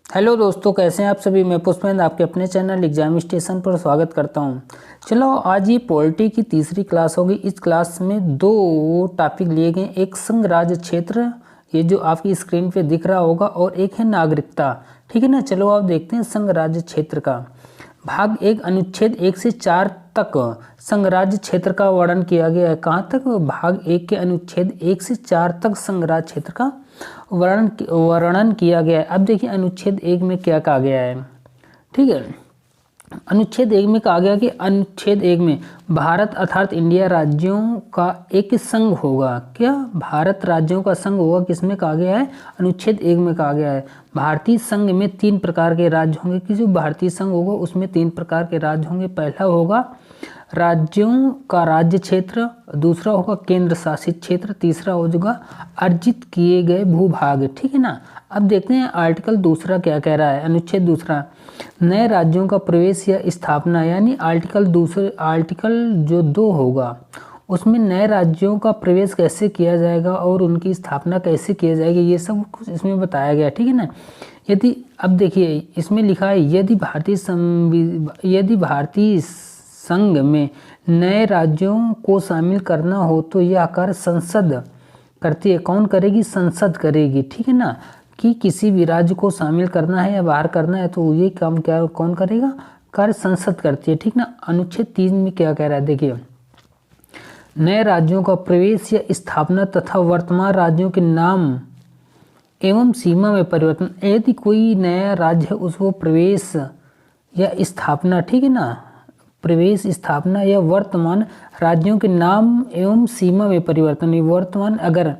Hello दोस्तों, कैसे हैं आप सभी। मैं पुष्पेंद्र आपके अपने चैनल एग्जाम स्टेशन पर स्वागत करता हूं। चलो, आज ये पॉलिटी की तीसरी क्लास होगी। इस क्लास में दो टॉपिक लिए गए, एक संघ राज्य क्षेत्र, ये जो आपकी स्क्रीन पे दिख रहा होगा, और एक है नागरिकता। ठीक है ना। चलो आप देखते हैं संघ राज्य क्षेत्र का भाग एक, अनुच्छेद 1 से 4 तक संघ राज्य क्षेत्र का वर्णन किया गया है। कहाँ तक? भाग एक के अनुच्छेद 1 से 4 तक संघ राज्य क्षेत्र का वर्णन किया गया है। अब देखिए अनुच्छेद 1 में क्या कहा गया है। ठीक है, अनुच्छेद 1 में कहा गया कि अनुच्छेद 1 में भारत अर्थात इंडिया राज्यों का एक संघ होगा। क्या? भारत राज्यों का संघ होगा। किसमें कहा गया है? अनुच्छेद 1 में कहा गया है। भारतीय संघ में 3 प्रकार के राज्य होंगे कि जो भारतीय संघ होगा उसमें 3 प्रकार के राज्य होंगे। पहला होगा राज्यों का राज्य क्षेत्र, दूसरा होगा केंद्र शासित क्षेत्र, तीसरा होगा अर्जित किए गए भूभाग। ठीक है ना। अब देखते हैं आर्टिकल दूसरा क्या कह रहा है। अनुच्छेद दूसरा, नए राज्यों का प्रवेश या स्थापना, यानी आर्टिकल जो 2 होगा उसमें नए राज्यों का प्रवेश कैसे किया जाएगा और उनकी स्थापना कैसे किया जाएगी, ये सब कुछ इसमें बताया गया। ठीक है ना। यदि अब देखिए इसमें लिखा है यदि भारतीय संघ में नए राज्यों को शामिल करना हो तो यह कार्य संसद करती है। कौन करेगी? संसद करेगी। ठीक है ना। कि किसी भी राज्य को शामिल करना है या बाहर करना है तो ये काम क्या कौन करेगा? कार्य संसद करती है। ठीक ना। अनुच्छेद 3 में क्या कह रहा है देखिए, नए राज्यों का प्रवेश या स्थापना तथा वर्तमान राज्यों के नाम एवं सीमा में परिवर्तन। यदि कोई नया राज्य है उसको प्रवेश या स्थापना, ठीक है ना, प्रवेश, स्थापना या वर्तमान राज्यों के नाम एवं सीमा में परिवर्तन। वर्तमान अगर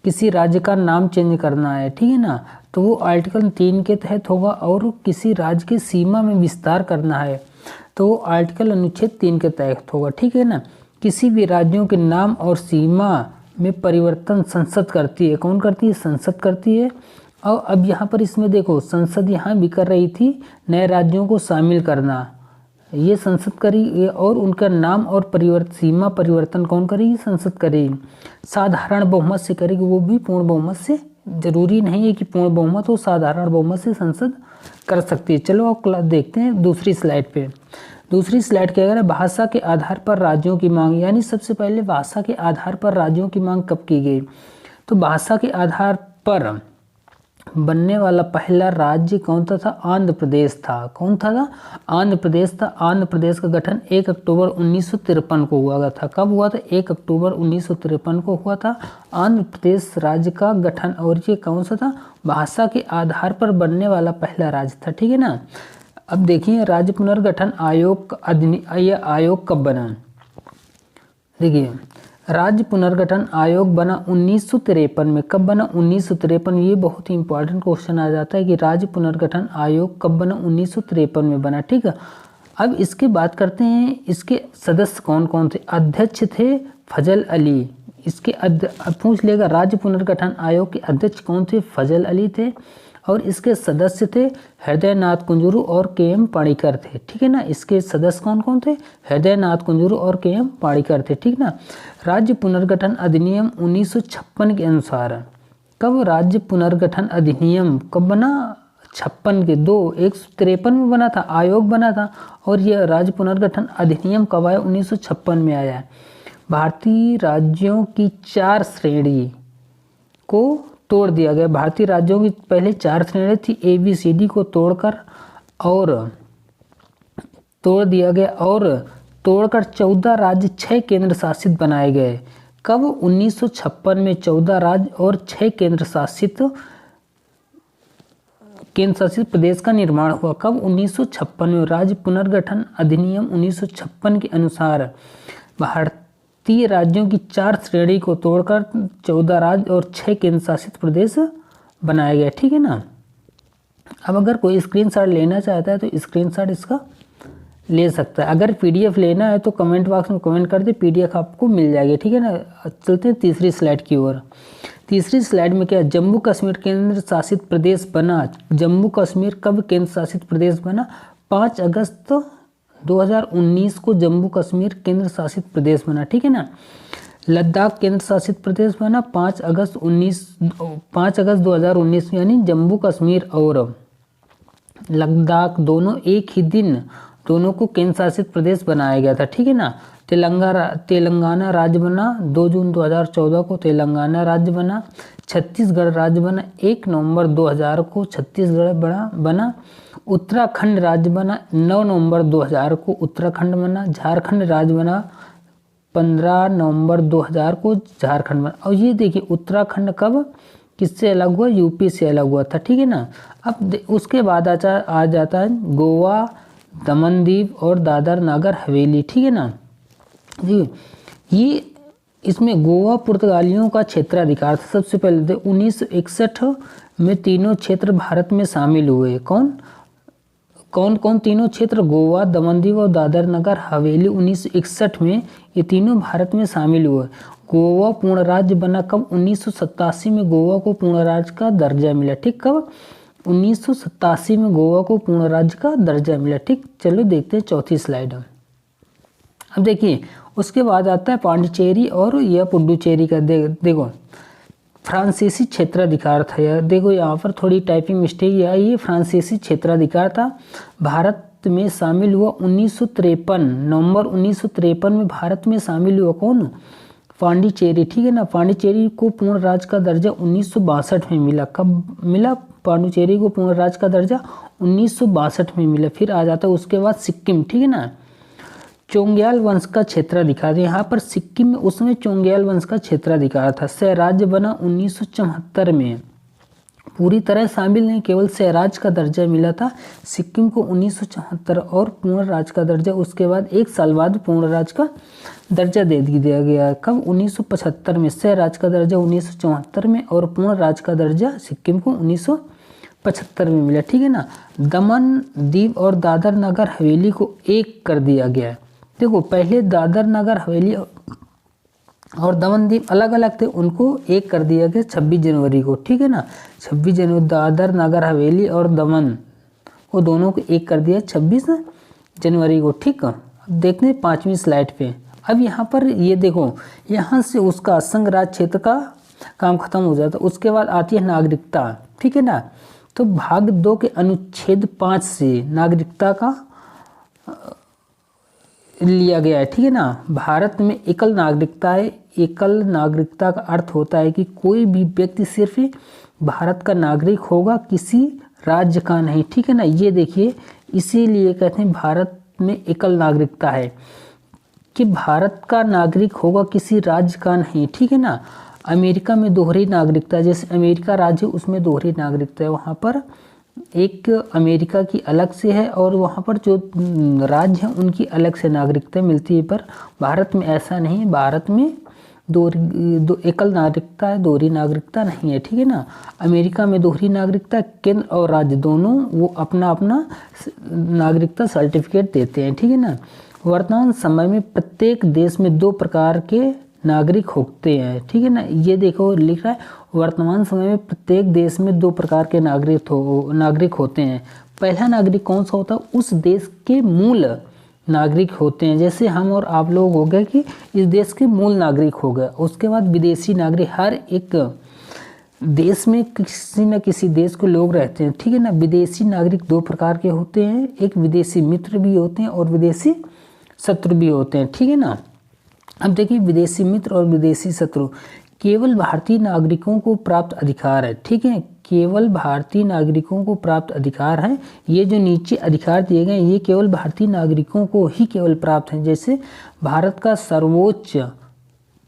किसी राज्य का नाम चेंज करना है, ठीक है ना, तो वो आर्टिकल 3 के तहत होगा। और किसी राज्य की सीमा में विस्तार करना है तो वो आर्टिकल अनुच्छेद 3 के तहत होगा। ठीक है ना। किसी भी राज्यों के नाम और सीमा में परिवर्तन संसद करती है। कौन करती है? संसद करती है। और अब यहाँ पर इसमें देखो, संसद यहाँ भी कर रही थी नए राज्यों को शामिल करना, ये संसद करेगी। और उनका नाम और सीमा परिवर्तन कौन करेगी? संसद करेगी। साधारण बहुमत से करेगी, वो भी पूर्ण बहुमत से। जरूरी नहीं है कि पूर्ण बहुमत हो, साधारण बहुमत से संसद कर सकती है। चलो अब देखते हैं दूसरी स्लाइड पे। दूसरी स्लाइड क्या है? भाषा के आधार पर राज्यों की मांग, यानी सबसे पहले भाषा के आधार पर राज्यों की मांग कब की गई? तो भाषा के आधार पर बनने वाला पहला राज्य कौन था? आंध्र प्रदेश था। कौन था? आंध्र प्रदेश था। आंध्र प्रदेश का गठन 1 अक्टूबर 1953 को हुआ था। कब हुआ था? 1 अक्टूबर 1953 को हुआ था आंध्र प्रदेश राज्य का गठन। और ये कौन सा था? भाषा के आधार पर बनने वाला पहला राज्य था। ठीक है ना। अब देखिए राज्य पुनर्गठन आयोग आयोग कब बना? देखिए राज्य पुनर्गठन आयोग बना 1953 में। कब बना? 1953। ये बहुत ही इंपॉर्टेंट क्वेश्चन आ जाता है कि राज्य पुनर्गठन आयोग कब बना? 1953 में बना। ठीक है। अब इसके बात करते हैं, इसके सदस्य कौन कौन थे? अध्यक्ष थे फजल अली। इसके पूछ लेगा राज्य पुनर्गठन आयोग के अध्यक्ष कौन थे? फजल अली थे। और इसके सदस्य थे हृदयनाथ कुंजरू और के.एम. पाणिकर थे। ठीक है ना। इसके सदस्य कौन कौन थे? हृदयनाथ कुंजरू और के.एम. पाणिकर थे। ठीक ना। राज्य पुनर्गठन अधिनियम 1956 के अनुसार, कब राज्य पुनर्गठन अधिनियम कब बना? 56 के 153 में बना था, आयोग बना था। और यह राज्य पुनर्गठन अधिनियम कब आया? 1956 में आया। भारतीय राज्यों की 4 श्रेणी को तोड़ दिया गया। भारतीय राज्यों की पहले 4 श्रेणी थी, ABCD को तोड़कर और तोड़ दिया गया। और तोड़कर 14 राज्य 6 केंद्र शासित बनाए गए। कब? 1956 में 14 राज्य और 6 केंद्र शासित प्रदेश का निर्माण हुआ। कब? 1956 में। राज्य पुनर्गठन अधिनियम 1956 के अनुसार भारतीय राज्यों की 4 श्रेणी को तोड़कर 14 राज्य और 6 केंद्र शासित प्रदेश बनाया गया। ठीक है ना। अब अगर कोई स्क्रीनशॉट लेना चाहता है तो स्क्रीनशॉट इसका ले सकता है। अगर PDF लेना है तो कमेंट बॉक्स में कमेंट कर दे, PDF आपको मिल जाएगी। ठीक है ना। चलते हैं तीसरी स्लाइड की ओर। तीसरी स्लाइड में क्या? जम्मू कश्मीर केंद्र शासित प्रदेश बना। जम्मू कश्मीर कब केंद्र शासित प्रदेश बना? 5 अगस्त 2019 को जम्मू कश्मीर केंद्र शासित प्रदेश बना। ठीक है ना। लद्दाख केंद्र शासित प्रदेश बना 5 अगस्त 2019, यानी जम्मू कश्मीर और लद्दाख दोनों एक ही दिन दोनों को केंद्र शासित प्रदेश बनाया गया था, ठीक है ना। तेलंगाना राज्य बना 2 जून 2014 को तेलंगाना राज्य बना। छत्तीसगढ़ राज्य बना 1 नवंबर 2000 को छत्तीसगढ़ बना। उत्तराखंड राज्य बना 9 नवंबर 2000 को उत्तराखंड बना। झारखंड राज्य बना 15 नवंबर 2000 को झारखंड बना। और ये देखिए उत्तराखंड कब किससे अलग हुआ, यूपी से अलग हुआ था, ठीक है ना। अब उसके बाद आ जाता है गोवा, दमन दीव और दादर नागर हवेली, ठीक है ना जी। ये इसमें गोवा पुर्तगालियों का क्षेत्राधिकार था। सबसे पहले 1961 में तीनों क्षेत्र भारत में शामिल हुए। कौन तीनों क्षेत्र, गोवा, दमन दीव और दादर नगर हवेली 1961 में ये तीनों भारत में शामिल हुए। गोवा पूर्ण राज्य बना कब, 1987 में गोवा को पूर्ण राज्य का दर्जा मिला, ठीक। कब, 1987 में गोवा को पूर्ण राज्य का दर्जा मिला, ठीक। चलो देखते हैं चौथी स्लाइड। अब देखिए उसके बाद आता है पांडिचेरी और यह पुडुचेरी का। देखो फ्रांसीसी क्षेत्राधिकार था यार। देखो यहाँ पर थोड़ी टाइपिंग मिस्टेक आई, ये फ्रांसीसी क्षेत्राधिकार था। भारत में शामिल हुआ 1953 नवंबर 1953 में भारत में शामिल हुआ कौन, पांडिचेरी, ठीक है ना। पांडिचेरी को पूर्ण राज्य का दर्जा 1962 में मिला। कब मिला पांडिचेरी को पूर्ण राज्य का दर्जा, 1962 में मिला। फिर आ जाता है उसके बाद सिक्किम, ठीक है ना। चोंग्याल वंश का क्षेत्राधिकार, यहाँ पर सिक्किम में उसमें चोंग्याल वंश का क्षेत्राधिकार था। स्वराज्य बना 1974 में, पूरी तरह शामिल नहीं, केवल स्वराज्य का दर्जा मिला था सिक्किम को 1974 और पूर्ण राज्य का दर्जा उसके बाद 1 साल बाद पूर्ण राज्य का दर्जा दे दिया गया। कब, 1975 में। स्वराज्य का दर्जा 1974 में और पूर्ण राज्य का दर्जा सिक्किम को 1975 में मिला, ठीक है ना। दमन दीव और दादर नगर हवेली को एक कर दिया गया। देखो पहले दादर नगर हवेली और दमन दीव अलग अलग थे, उनको एक कर दिया गया 26 जनवरी को, ठीक है ना। 26 जनवरी दादर नगर हवेली और दमन को दोनों को एक कर दिया 26 जनवरी को, ठीक है। अब देखते हैं 5वीं स्लाइड पे। अब यहाँ पर ये देखो, यहाँ से उसका संघ राज क्षेत्र का काम खत्म हो जाता है। उसके बाद आती है नागरिकता, ठीक है ना। तो भाग 2 के अनुच्छेद 5 से नागरिकता का लिया गया है, ठीक है ना। भारत में एकल नागरिकता है। एकल नागरिकता का अर्थ होता है कि कोई भी व्यक्ति सिर्फ भारत का नागरिक होगा, किसी राज्य का नहीं, ठीक है ना। ये देखिए इसीलिए कहते हैं भारत में एकल नागरिकता है कि भारत का नागरिक होगा, किसी राज्य का नहीं, ठीक है ना। अमेरिका में दोहरी नागरिकता, जैसे अमेरिका राज्य उसमें दोहरी नागरिकता है, वहाँ पर एक अमेरिका की अलग से है और वहाँ पर जो राज्य हैं उनकी अलग से नागरिकता मिलती है, पर भारत में ऐसा नहीं है। भारत में दो एकल नागरिकता है, दोहरी नागरिकता नहीं है, ठीक है ना। अमेरिका में दोहरी नागरिकता, केंद्र और राज्य दोनों वो अपना अपना नागरिकता सर्टिफिकेट देते हैं, ठीक है ना। वर्तमान समय में प्रत्येक देश में 2 प्रकार के नागरिक होते हैं, ठीक है ना। ये देखो लिख रहा है वर्तमान समय में प्रत्येक देश में 2 प्रकार के नागरिक होते हैं। पहला नागरिक कौन सा होता है, उस देश के मूल नागरिक होते हैं, जैसे हम और आप लोग हो गए कि इस देश के मूल नागरिक हो गए। उसके बाद विदेशी नागरिक, हर एक देश में किसी न किसी देश के लोग रहते हैं, ठीक है ना। विदेशी नागरिक 2 प्रकार के होते हैं, एक विदेशी मित्र भी होते हैं और विदेशी शत्रु भी होते हैं, ठीक है ना। अब देखिए विदेशी मित्र और विदेशी शत्रु, केवल भारतीय नागरिकों को प्राप्त अधिकार है, ठीक है। केवल भारतीय नागरिकों को प्राप्त अधिकार है। ये जो नीचे अधिकार दिए गए ये केवल भारतीय नागरिकों को ही केवल प्राप्त है। जैसे भारत का सर्वोच्च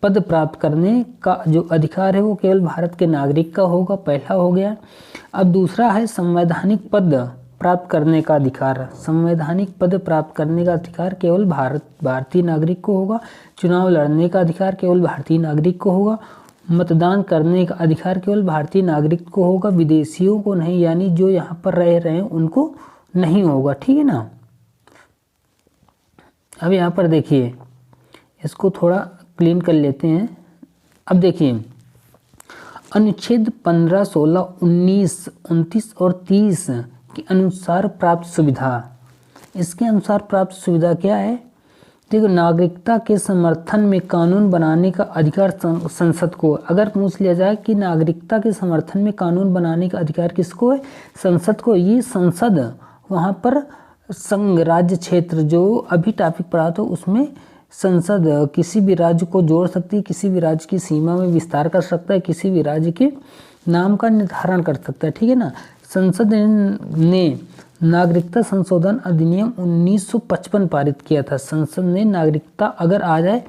पद प्राप्त करने का जो अधिकार है वो केवल भारत के नागरिक का होगा, पहला हो गया। अब दूसरा है संवैधानिक पद प्राप्त करने का अधिकार। संवैधानिक पद प्राप्त करने का अधिकार केवल भारतीय नागरिक को होगा। चुनाव लड़ने का अधिकार केवल भारतीय नागरिक को होगा। मतदान करने का अधिकार केवल भारतीय नागरिक को होगा, विदेशियों को नहीं, यानी जो यहाँ पर रह रहे हैं उनको नहीं होगा, ठीक है ना। अब यहाँ पर देखिए इसको थोड़ा क्लीन कर लेते हैं। अब देखिए अनुच्छेद 15, 16, 19, 29 और 30 के अनुसार प्राप्त सुविधा। इसके अनुसार प्राप्त सुविधा क्या है, देखो नागरिकता के समर्थन में कानून बनाने का अधिकार संसद को। अगर पूछ लिया जाए कि नागरिकता के समर्थन में कानून बनाने का अधिकार किसको है, संसद को। ये संसद वहाँ पर संघ राज्य क्षेत्र जो अभी टॉपिक पढ़ा था उसमें संसद किसी भी राज्य को जोड़ सकती है, किसी भी राज्य की सीमा में विस्तार कर सकता है, किसी भी राज्य के नाम का निर्धारण कर सकता है, ठीक है ना। संसद ने नागरिकता संशोधन अधिनियम 1955 पारित किया था। संसद ने नागरिकता अगर आ जाए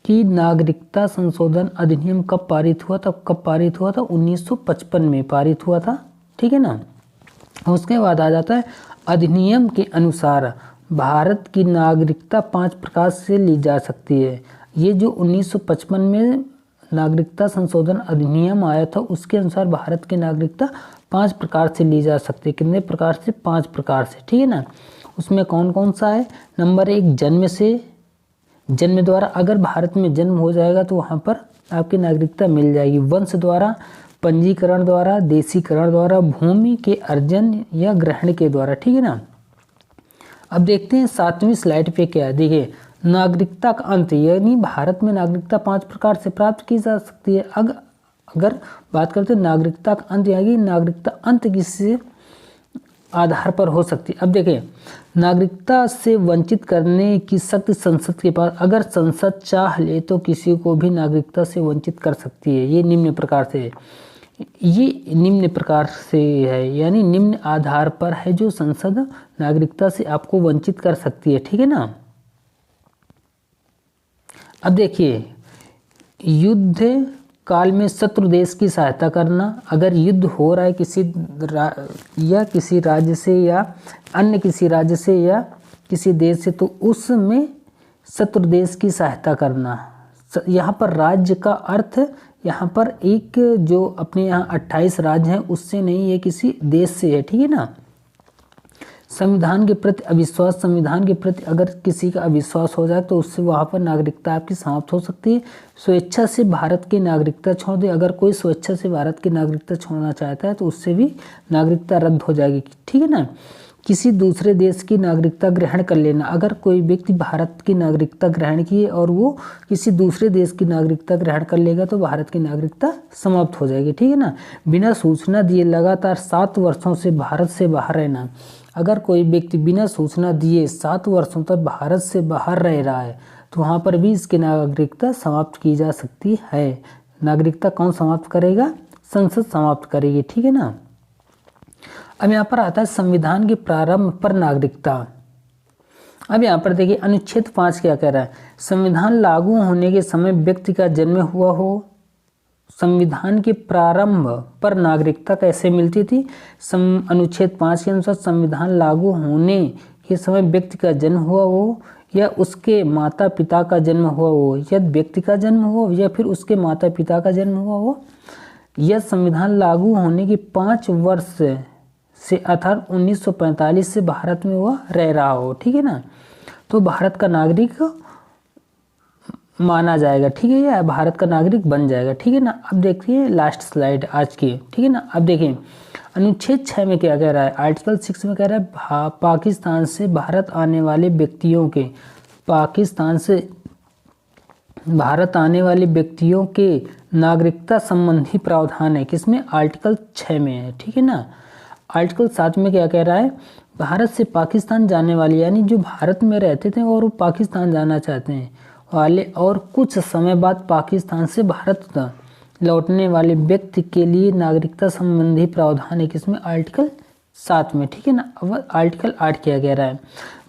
कि नागरिकता संशोधन अधिनियम कब पारित हुआ था, 1955 में पारित हुआ था, ठीक है ना। उसके बाद आ जाता है अधिनियम के अनुसार भारत की नागरिकता 5 प्रकार से ली जा सकती है। ये जो 1955 में नागरिकता संशोधन अधिनियम आया था उसके अनुसार भारत की नागरिकता 5 प्रकार से ली जा सकती है। कितने प्रकार से? 5 प्रकार से, ठीक है ना। उसमें कौन कौन सा है? नंबर 1 जन्म से, जन्म द्वारा, अगर भारत में जन्म हो जाएगा तो वहाँ पर आपकी नागरिकता मिल जाएगी। वंश द्वारा, पंजीकरण द्वारा, देशीकरण द्वारा, भूमि के अर्जन या ग्रहण के द्वारा, ठीक है ना। अब देखते हैं 7वीं स्लाइड पे क्या है। देखिए नागरिकता का अंत, यानी भारत में नागरिकता 5 प्रकार से प्राप्त की जा सकती है। अगर बात करते हैं नागरिकता का अंत, यानी नागरिकता अंत किसी आधार पर हो सकती है। अब देखिए नागरिकता से वंचित करने की शक्ति संसद के पास, अगर संसद चाह ले तो किसी को भी नागरिकता से वंचित कर सकती है। ये निम्न प्रकार से है, यानी निम्न आधार पर है जो संसद नागरिकता से आपको वंचित कर सकती है, ठीक है ना। अब देखिए युद्ध काल में शत्रु देश की सहायता करना, अगर युद्ध हो रहा है किसी राज्य से या अन्य किसी राज्य से या किसी देश से, तो उसमें शत्रु देश की सहायता करना। यहाँ पर राज्य का अर्थ यहाँ पर एक जो अपने यहाँ 28 राज्य हैं उससे नहीं, ये किसी देश से है, ठीक है ना। संविधान के प्रति अविश्वास, संविधान के प्रति अगर किसी का अविश्वास हो जाए तो उससे वहाँ पर नागरिकता आपकी समाप्त हो सकती है। स्वेच्छा से भारत की नागरिकता छोड़ दे, अगर कोई स्वेच्छा से भारत की नागरिकता छोड़ना चाहता है तो उससे भी नागरिकता रद्द हो जाएगी, ठीक है ना। किसी दूसरे देश की नागरिकता ग्रहण कर लेना, अगर कोई व्यक्ति भारत की नागरिकता ग्रहण किए और वो किसी दूसरे देश की नागरिकता ग्रहण कर लेगा तो भारत की नागरिकता समाप्त हो जाएगी, ठीक है ना। बिना सूचना दिए लगातार 7 वर्षों से भारत से बाहर रहना, अगर कोई व्यक्ति बिना सूचना दिए 7 वर्षों तक भारत से बाहर रह रहा है तो वहाँ पर भी इसकी नागरिकता समाप्त की जा सकती है। नागरिकता कौन समाप्त करेगा? संसद समाप्त करेगी, ठीक है ना। अब यहाँ पर आता है संविधान के प्रारंभ पर नागरिकता। अब यहाँ पर देखिए अनुच्छेद 5 क्या कह रहा है? संविधान लागू होने के समय व्यक्ति का जन्म हुआ हो। संविधान के प्रारंभ पर नागरिकता कैसे मिलती थी? अनुच्छेद 5 के अनुसार संविधान लागू होने के समय व्यक्ति का जन्म हुआ हो या उसके माता पिता का जन्म हुआ हो, या व्यक्ति का जन्म हुआ या फिर उसके माता पिता का जन्म हुआ हो, या संविधान लागू होने के 5 वर्ष से अर्थात 1945 से भारत में वह रह रहा हो, ठीक है ना, तो भारत का नागरिक माना जाएगा, ठीक है, या भारत का नागरिक बन जाएगा, ठीक है ना। अब देखिए लास्ट स्लाइड आज की, ठीक है ना। अब देखिए अनुच्छेद 6 में क्या कह रहा है? आर्टिकल 6 में कह रहा है पाकिस्तान से भारत आने वाले व्यक्तियों के, पाकिस्तान से भारत आने वाले व्यक्तियों के नागरिकता संबंधी प्रावधान है। किसमें? आर्टिकल 6 में है, ठीक है ना। आर्टिकल 7 में क्या कह रहा है? भारत से पाकिस्तान जाने वाले, यानी जो भारत में रहते थे और वो पाकिस्तान जाना चाहते हैं वाले और कुछ समय बाद पाकिस्तान से भारत लौटने वाले व्यक्ति के लिए नागरिकता संबंधी प्रावधान है। किसमें? आर्टिकल 7 में, ठीक है ना। अब आर्टिकल 8 क्या कह रहा है?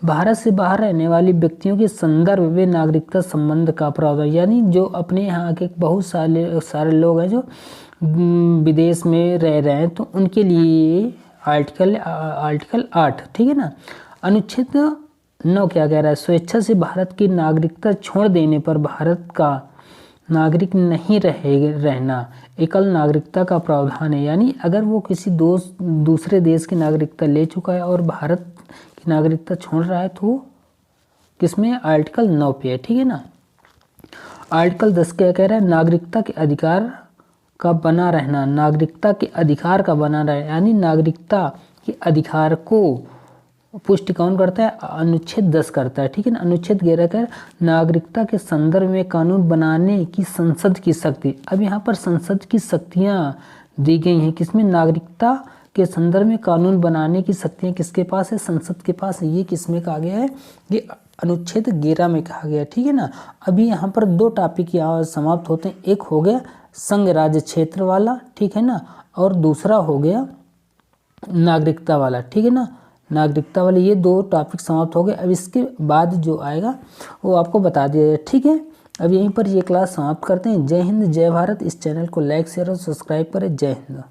भारत से बाहर रहने वाले व्यक्तियों के संदर्भ में नागरिकता संबंध का प्रावधान, यानी जो अपने यहाँ के बहुत सारे लोग हैं जो विदेश में रह रहे हैं तो उनके लिए आर्टिकल 8, ठीक है ना। अनुच्छेद 9 क्या कह रहा है? स्वेच्छा से भारत की नागरिकता छोड़ देने पर भारत का नागरिक नहीं रहना एकल नागरिकता का प्रावधान है, यानी अगर वो किसी दूसरे देश की नागरिकता ले चुका है और भारत की नागरिकता छोड़ रहा है तो किसमें? आर्टिकल 9 पे है, ठीक है ना। आर्टिकल 10 क्या कह रहा है? नागरिकता के अधिकार का बना रहना, नागरिकता के अधिकार का बना रहना, यानी नागरिकता के अधिकार को पुष्टि कौन करता है? अनुच्छेद 10 करता है, ठीक है ना। अनुच्छेद 11 का नागरिकता के संदर्भ में कानून बनाने की संसद की शक्ति। अब यहाँ पर संसद की शक्तियाँ दी गई हैं, किसमें? नागरिकता के संदर्भ में कानून बनाने की शक्तियाँ किसके पास है? संसद के पास है। ये किसमें कहा गया है? ये अनुच्छेद 11 में कहा गया, ठीक है ना। अभी यहाँ पर 2 टॉपिक यहाँ समाप्त होते हैं। एक हो गया संघ राज्य क्षेत्र वाला, ठीक है ना, और दूसरा हो गया नागरिकता वाला, ठीक है ना। नागरिकता वाले ये 2 टॉपिक समाप्त हो गए। अब इसके बाद जो आएगा वो आपको बता दिया जाए, ठीक है। अब यहीं पर ये क्लास समाप्त करते हैं। जय हिंद, जय भारत। इस चैनल को लाइक, शेयर और सब्सक्राइब करें। जय हिंद।